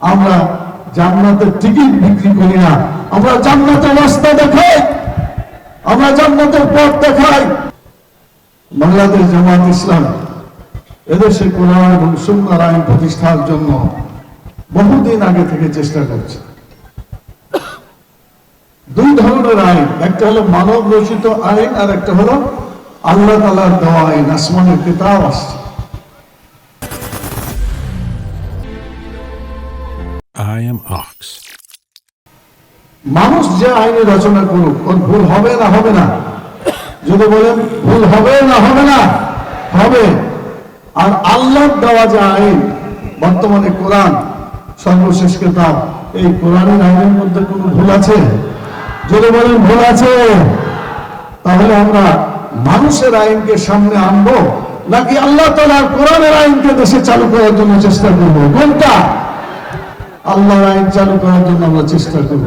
আমরা জান্নাতের টিকিট বিক্রি করি না, আমরা জান্নাতের রাস্তা দেখাই, আমরা জান্নাতের পথ দেখাই। বাংলাদেশ জামাত ইসলাম এদেশে কোরআন এবং সুন্নাহর আইন প্রতিষ্ঠার জন্য বহুদিন আগে থেকে চেষ্টা করছে। দুই ধরনের আইন, একটা হলো মানব রচিত আইন আর একটা হলো আল্লাহ তাআলার দেওয়া আইন, আসমানের কিতাব আসছে। I am Ox. মানুষ যে আইনে রচনা করুক, ওর ভুল হবে না হবে না? যদি বলেন ভুল হবে না হবে না? হবে। আর আল্লাহর দেওয়া যে আইন, বর্তমানে কোরআন সর্বশেষ কিতাব, এই কোরআনের আইনের মধ্যে কোনো ভুল আছে? যদি বলেন ভুল আছে, তাহলে আমরা মানুষের আইনকে সামনে আনবো নাকি আল্লাহ তাআলার কোরআনের আইনকে দেশে চালু করার জন্য চেষ্টা করবো? কোনটা? আল্লাহর আইন চালু করার জন্য আমরা চেষ্টা করব।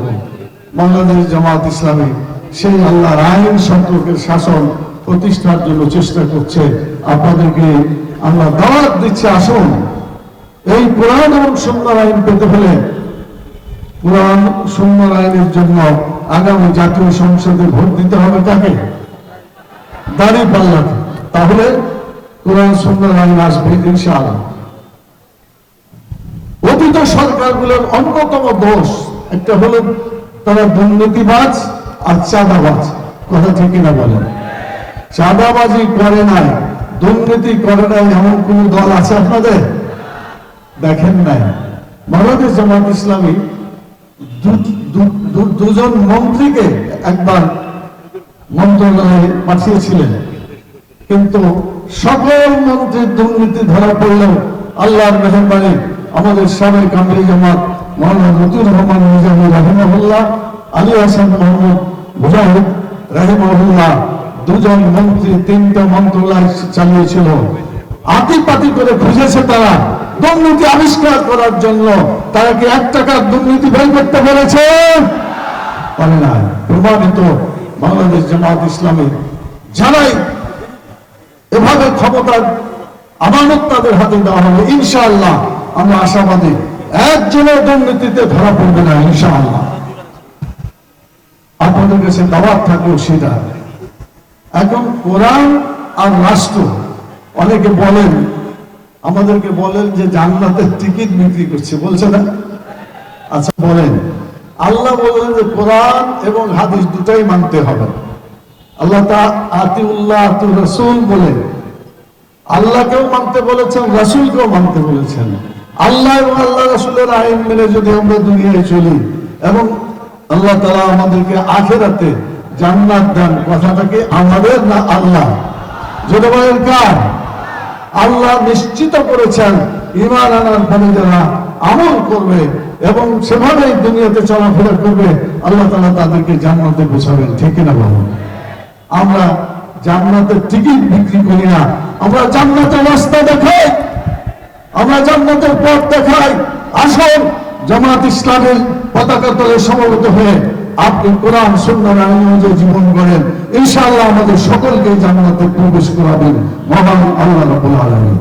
বাংলাদেশ জামাত ইসলামী সেই আল্লাহর আইন সম্পর্কের শাসন প্রতিষ্ঠার জন্য চেষ্টা করছে। আপনাদেরকে আমরা দাওয়াত দিচ্ছি, আসুন এই কোরআন এবং সুন্নাহর আইন পেতে হলে কোরআন সুন্নাহর আইনের জন্য আগামী জাতীয় সংসদে ভোট দিতে হবে কাকে? দাঁড়িপাল্লাকে। তাহলে কোরআন সুন্নাহর আইন আসবে ইনশাআল্লাহ। অতীত সরকারগুলোর অন্যতম দোষ একটা হলো তারা দুর্নীতিবাজ আর চাঁদাবাজ। কথা ঠিক কিনা বলেন? চাঁদাবাজি করে নাই, দুর্নীতি করে নাই এমন কোন দল আছে আপনাদের? দেখেন নাই। বাংলাদেশ জামাত ইসলামী দুজন মন্ত্রীকে একবার মন্ত্রণালয়ে পাঠিয়েছিলেন, কিন্তু সকল মন্ত্রীর দুর্নীতি ধরা পড়লেও আল্লাহর মেহেরবানি আমাদের সাবেক আমির জামাত মাওলানা মতিউর রহমান নিজামী রাহিমাহুল্লাহ, আলী হাসান মোহাম্মদ মুজাহিদ রাহিমাহুল্লাহ, দুজন মন্ত্রী তিনটা মন্ত্রণালয় চালিয়েছিল। আতিপাতি করে খুঁজেছে তারা দুর্নীতি আবিষ্কার করার জন্য। তারা কি 1 টাকার দুর্নীতি বের করতে পেরেছে? পারে না। প্রমাণিত বাংলাদেশ জামাত ইসলামী যারাই এভাবে ক্ষমতার আমানত তাদের হাতে দেওয়া হবে, ইনশাআল্লাহ আমরা আশাবাদী একজনের দুর্নীতিতে ধরা পড়বে না ইনশাআল্লাহ। আপনাদের কাছে দাওয়াত থাকলেও সেটা। এখন কোরআন আর রাষ্ট্র, অনেকে বলেন, আমাদেরকে বলেন যে জান্নাতের টিকিট বিক্রি করছে, বলছে না? আচ্ছা বলেন, আল্লাহ বললেন যে কোরআন এবং হাদিস দুটাই মানতে হবে। আল্লাহ আতিউল্লাহ আতিউর রাসূল বলে আল্লাহকেও মানতে বলেছেন, রাসূলকেও মানতে বলেছেন। আল্লাহ এবং আল্লাহ রাসূলের আইন মেনে যদি আমরা দুনিয়ায় চলি এবং আল্লাহ তাআলা আমাদেরকে আখিরাতে জান্নাত দেন, কথাটা কি আমাদের না আল্লাহ? যদি বলেন কার? আল্লাহ নিশ্চিত করেছেন ঈমান আনার পরে যারা আমল করবে এবং সেভাবেই দুনিয়াতে চলাফেরা করবে, আল্লাহ তাআলা তাদেরকে জান্নাতে পৌঁছাবেন। ঠিক কিনা বলুন? আমরা জান্নাতের টিকিট বিক্রি করি না, আমরা জান্নাতের রাস্তা দেখাই, আমরা জান্নাতের পথ দেখাই। আসুন জামাত ইসলামের পতাকা তলে সমবেত হয়ে আপনি কোরআন সুন্নাহর আইন অনুযায়ী জীবন গড়েন, ইনশাআল্লাহ আমাদের সকলকে জান্নাতে প্রবেশ করাবেন মহান আল্লাহ রাব্বুল আলামিন।